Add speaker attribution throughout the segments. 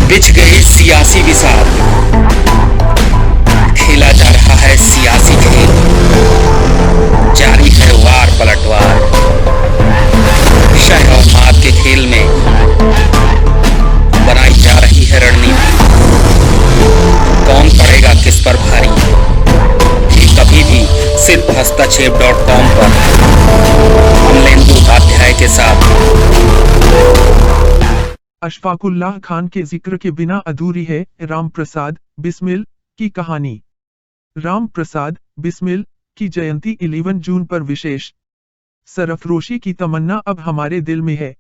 Speaker 1: बिछ गए सियासी विषाद, खेला जा रहा है सियासी खेल, जारी है वार पलटवार। शह और मात के खेल में बनाई जा रही है रणनीति। कौन पड़ेगा किस पर भारी, ये कभी भी सिर्फ हस्तक्षेप.com पर अमलेंदु उपाध्याय के साथ।
Speaker 2: अशफाकुल्लाह खान के जिक्र के बिना अधूरी है राम प्रसाद बिस्मिल की कहानी। राम प्रसाद बिस्मिल की जयंती 11 जून पर विशेष सरफरोशी की तमन्ना अब हमारे दिल में है।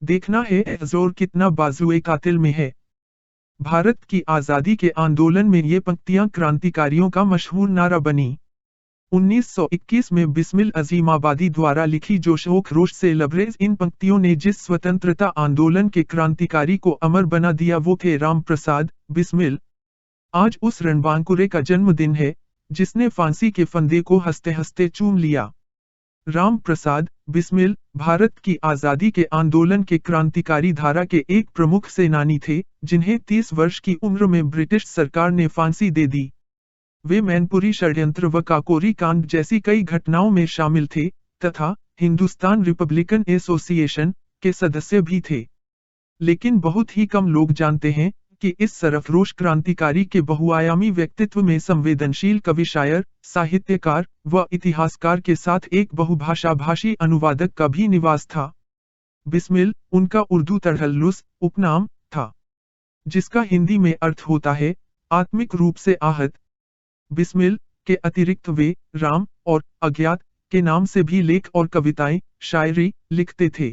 Speaker 2: देखना है जोर कितना बाजुए कातिल में है। भारत की आजादी के आंदोलन में ये पंक्तियां क्रांतिकारियों का मशहूर नारा बनी। 1921 में बिस्मिल अजीमाबादी द्वारा लिखी जो शोक रोष से लबरेज इन पंक्तियों ने जिस स्वतंत्रता आंदोलन के क्रांतिकारी को अमर बना दिया वो थे राम प्रसाद बिस्मिल। आज उस रणबांकुरे का जन्मदिन है जिसने फांसी के फंदे को हंसते हंसते चूम लिया। राम प्रसाद बिस्मिल भारत की आजादी के आंदोलन के क्रांतिकारी धारा के एक प्रमुख सेनानी थे जिन्हें 30 वर्ष की उम्र में ब्रिटिश सरकार ने फांसी दे दी। वे मैनपुरी षड्यंत्र व काकोरी कांड जैसी कई घटनाओं में शामिल थे तथा हिंदुस्तान रिपब्लिकन एसोसिएशन के सदस्य भी थे। लेकिन बहुत ही कम लोग जानते हैं कि इस सरफरोश क्रांतिकारी के बहुआयामी व्यक्तित्व में संवेदनशील कवि, शायर, साहित्यकार व इतिहासकार के साथ एक बहुभाषा भाषी अनुवादक का भी निवास था। बिस्मिल उनका उर्दू तड़हल्लुस उपनाम था जिसका हिंदी में अर्थ होता है आत्मिक रूप से आहत। बिस्मिल के अतिरिक्त वे राम और अज्ञात के नाम से भी लेख और कविताएं, शायरी लिखते थे।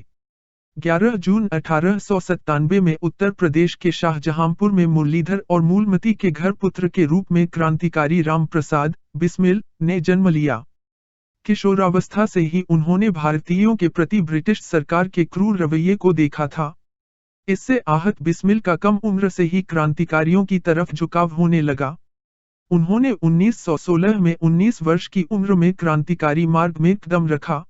Speaker 2: 11 जून 1897 में उत्तर प्रदेश के शाहजहांपुर में मुरलीधर और मूलमती के घर पुत्र के रूप में क्रांतिकारी राम प्रसाद बिस्मिल ने जन्म लिया। किशोरावस्था से ही उन्होंने भारतीयों के प्रति ब्रिटिश सरकार के क्रूर रवैये को देखा था। इससे आहत बिस्मिल का कम उम्र से ही क्रांतिकारियों की तरफ झुकाव होने लगा। उन्होंने 1916 में 19 वर्ष की उम्र में क्रांतिकारी मार्ग में कदम रखा।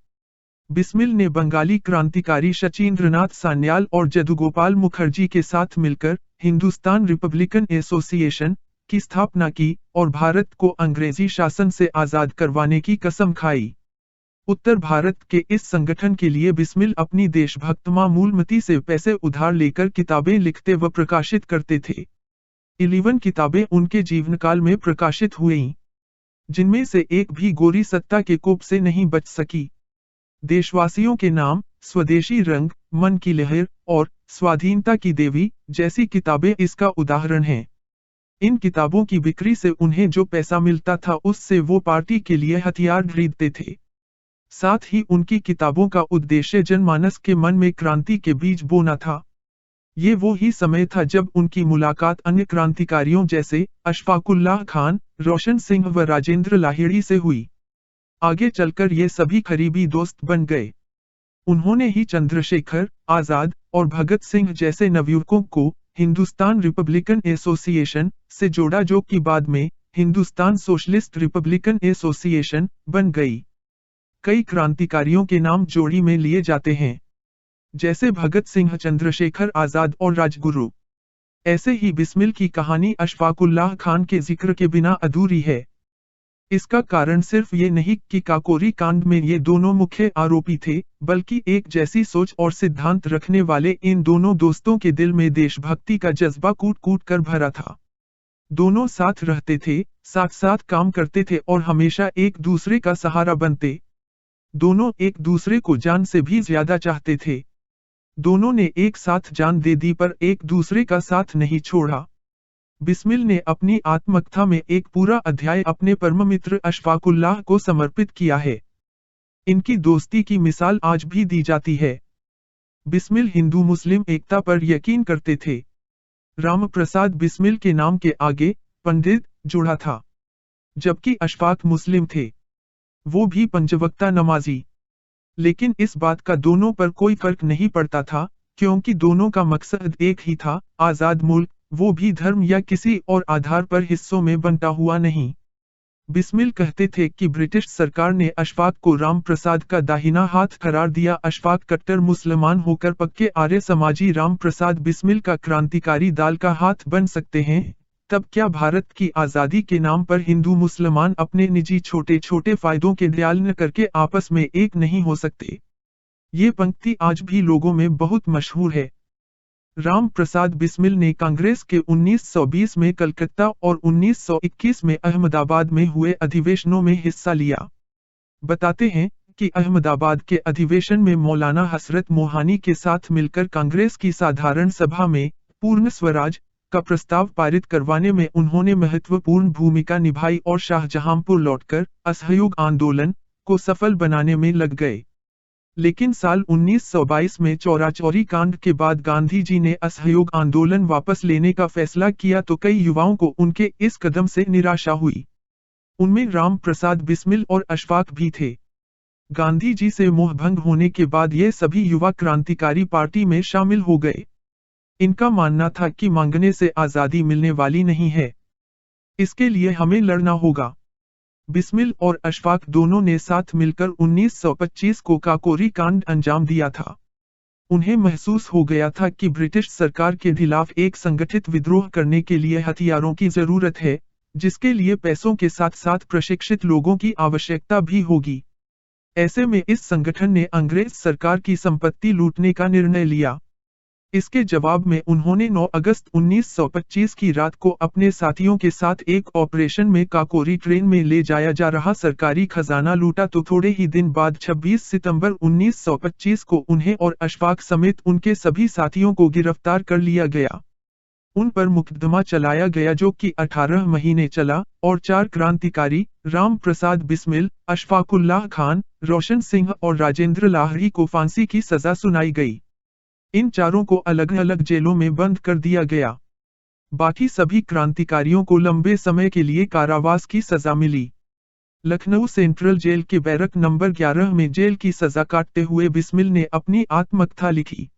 Speaker 2: बिस्मिल ने बंगाली क्रांतिकारी शचीन्द्रनाथ सान्याल और जदुगोपाल मुखर्जी के साथ मिलकर हिंदुस्तान रिपब्लिकन एसोसिएशन की स्थापना की और भारत को अंग्रेजी शासन से आजाद करवाने की कसम खाई। उत्तर भारत के इस संगठन के लिए बिस्मिल अपनी देशभक्त मां मूलमती से पैसे उधार लेकर किताबें लिखते व प्रकाशित करते थे। 11 किताबें उनके जीवनकाल में प्रकाशित हुईं, जिनमें से एक भी गोरी सत्ता के कोप से नहीं बच सकी। देशवासियों के नाम, स्वदेशी रंग, मन की लहर और स्वाधीनता की देवी जैसी किताबें इसका उदाहरण हैं। इन किताबों की बिक्री से उन्हें जो पैसा मिलता था उससे वो पार्टी के लिए हथियार खरीदते थे। साथ ही उनकी किताबों का उद्देश्य जनमानस के मन में क्रांति के बीज बोना था। ये वो ही समय था जब उनकी मुलाकात अन्य क्रांतिकारियों जैसे अशफाकुल्लाह खान, रोशन सिंह व राजेंद्र लाहिड़ी से हुई। आगे चलकर ये सभी करीबी दोस्त बन गए। उन्होंने ही चंद्रशेखर आजाद और भगत सिंह जैसे नवयुवकों को हिंदुस्तान रिपब्लिकन एसोसिएशन से जोड़ा जो कि बाद में हिंदुस्तान सोशलिस्ट रिपब्लिकन एसोसिएशन बन गई। कई क्रांतिकारियों के नाम जोड़ी में लिए जाते हैं जैसे भगत सिंह, चंद्रशेखर आजाद और राजगुरु। ऐसे ही बिस्मिल की कहानी अशफाकुल्लाह खान के जिक्र के बिना अधूरी है। इसका कारण सिर्फ ये नहीं कि काकोरी कांड में ये दोनों मुख्य आरोपी थे, बल्कि एक जैसी सोच और सिद्धांत रखने वाले इन दोनों दोस्तों के दिल में देशभक्ति का जज्बा कूट कूट कर भरा था। दोनों साथ रहते थे, साथ साथ काम करते थे और हमेशा एक दूसरे का सहारा बनते। दोनों एक दूसरे को जान से भी ज्यादा चाहते थे। दोनों ने एक साथ जान दे दी पर एक दूसरे का साथ नहीं छोड़ा। बिस्मिल ने अपनी आत्मकथा में एक पूरा अध्याय अपने परम मित्र अशफाकुल्लाह को समर्पित किया है। इनकी दोस्ती की मिसाल आज भी दी जाती है। बिस्मिल हिंदू मुस्लिम एकता पर यकीन करते थे। राम प्रसाद बिस्मिल के नाम के आगे पंडित जुड़ा था, जबकि अशफाक मुस्लिम थे, वो भी पंचवक्ता नमाजी। लेकिन इस बात का दोनों पर कोई फर्क नहीं पड़ता था, क्योंकि दोनों का मकसद एक ही था, आजाद मुल्क, वो भी धर्म या किसी और आधार पर हिस्सों में बंटा हुआ नहीं। बिस्मिल कहते थे कि ब्रिटिश सरकार ने अशफाक को राम प्रसाद का दाहिना हाथ करार दिया। अशफाक कट्टर मुसलमान होकर पक्के आर्य समाजी राम प्रसाद बिस्मिल का क्रांतिकारी दाल का हाथ बन सकते हैं। तब क्या भारत की आज़ादी के नाम पर हिंदू मुसलमान अपने निजी छोटे छोटे फायदों के ख्याल न करके आपस में एक नहीं हो सकते? ये पंक्ति आज भी लोगों में बहुत मशहूर है। राम प्रसाद बिस्मिल ने कांग्रेस के 1920 में कलकत्ता और 1921 में अहमदाबाद में हुए अधिवेशनों में हिस्सा लिया। बताते हैं कि अहमदाबाद के अधिवेशन में मौलाना हसरत मोहानी के साथ मिलकर कांग्रेस की साधारण सभा में पूर्ण स्वराज का प्रस्ताव पारित करवाने में उन्होंने महत्वपूर्ण भूमिका निभाई और शाहजहांपुर लौटकर असहयोग आंदोलन को सफल बनाने में लग गए। लेकिन साल 1922 में चौराचौरी कांड के बाद गांधी जी ने असहयोग आंदोलन वापस लेने का फैसला किया तो कई युवाओं को उनके इस कदम से निराशा हुई। उनमें राम प्रसाद बिस्मिल और अशफाक भी थे। गांधी जी से मोहभंग होने के बाद ये सभी युवा क्रांतिकारी पार्टी में शामिल हो गए। इनका मानना था कि मांगने से आज़ादी मिलने वाली नहीं है, इसके लिए हमें लड़ना होगा। बिस्मिल और अशफाक दोनों ने साथ मिलकर 1925 को काकोरी कांड अंजाम दिया था। उन्हें महसूस हो गया था कि ब्रिटिश सरकार के खिलाफ एक संगठित विद्रोह करने के लिए हथियारों की जरूरत है, जिसके लिए पैसों के साथ साथ प्रशिक्षित लोगों की आवश्यकता भी होगी। ऐसे में इस संगठन ने अंग्रेज सरकार की संपत्ति लूटने का निर्णय लिया। इसके जवाब में उन्होंने 9 अगस्त 1925 की रात को अपने साथियों के साथ एक ऑपरेशन में काकोरी ट्रेन में ले जाया जा रहा सरकारी खजाना लूटा तो थोड़े ही दिन बाद 26 सितंबर 1925 को उन्हें और अशफाक समेत उनके सभी साथियों को गिरफ्तार कर लिया गया। उन पर मुकदमा चलाया गया जो कि 18 महीने चला और 4 क्रांतिकारी राम प्रसाद बिस्मिल, अशफाकुल्लाह खान, रोशन सिंह और राजेंद्र लाहिड़ी को फांसी की सजा सुनाई गई। इन चारों को अलग अलग जेलों में बंद कर दिया गया। बाकी सभी क्रांतिकारियों को लंबे समय के लिए कारावास की सजा मिली। लखनऊ सेंट्रल जेल के बैरक नंबर 11 में जेल की सजा काटते हुए बिस्मिल ने अपनी आत्मकथा लिखी।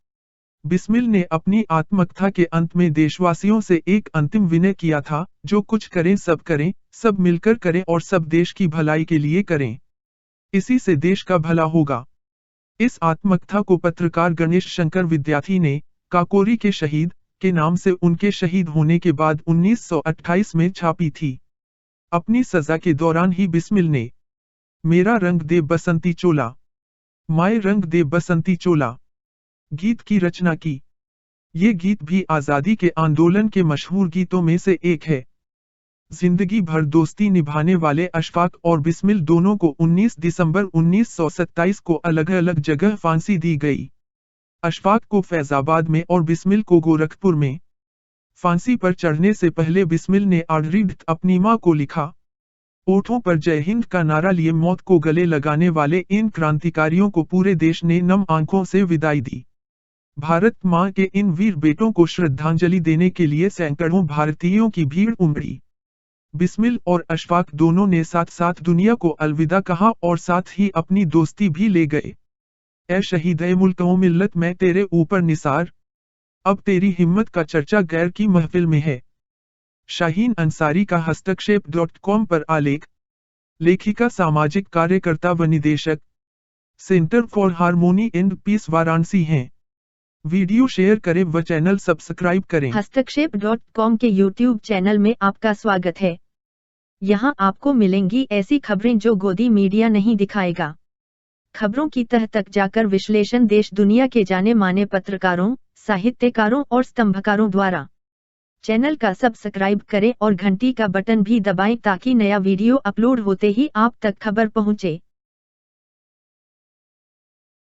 Speaker 2: बिस्मिल ने अपनी आत्मकथा के अंत में देशवासियों से एक अंतिम विनय किया था, जो कुछ करें, सब मिलकर करें और सब देश की भलाई के लिए करें। इसी से देश का भला होगा। इस आत्मकथा को पत्रकार गणेश शंकर विद्यार्थी ने काकोरी के शहीद के नाम से उनके शहीद होने के बाद 1928 में छापी थी। अपनी सजा के दौरान ही बिस्मिल ने मेरा रंग दे बसंती चोला, माए रंग दे बसंती चोला गीत की रचना की। ये गीत भी आज़ादी के आंदोलन के मशहूर गीतों में से एक है। जिंदगी भर दोस्ती निभाने वाले अशफाक और बिस्मिल दोनों को 19 दिसंबर 1927 को अलग अलग जगह फांसी दी गई। अशफाक को फैजाबाद में और बिस्मिल को गोरखपुर में। फांसी पर चढ़ने से पहले बिस्मिल ने आर्डरीड अपनी मां को लिखा। ओठों पर जय हिंद का नारा लिए मौत को गले लगाने वाले इन क्रांतिकारियों को पूरे देश ने नम आंखों से विदाई दी। भारत मां के इन वीर बेटों को श्रद्धांजलि देने के लिए सैकड़ों भारतीयों की भीड़ उमड़ी। बिस्मिल और अशफाक दोनों ने साथ साथ दुनिया को अलविदा कहा और साथ ही अपनी दोस्ती भी ले गए। ए शहीद-ए मुल्क ओ मिल्लत, मैं तेरे ऊपर निसार, अब तेरी हिम्मत का चर्चा गैर की महफिल में है। शाहीन अंसारी का हस्तक्षेप.com पर आलेख। लेखिका, सामाजिक कार्यकर्ता व निदेशक, centre for harmony and peace, Varanasi हैं। वीडियो शेयर करें व चैनल सब्सक्राइब करें।
Speaker 3: हस्तक्षेप.com के YouTube चैनल में आपका स्वागत है। यहाँ आपको मिलेंगी ऐसी खबरें जो गोदी मीडिया नहीं दिखाएगा। खबरों की तह तक जाकर विश्लेषण देश दुनिया के जाने माने पत्रकारों, साहित्यकारों और स्तंभकारों द्वारा। चैनल का सब्सक्राइब करें और घंटी का बटन भी दबाएं ताकि नया वीडियो अपलोड होते ही आप तक खबर पहुँचे।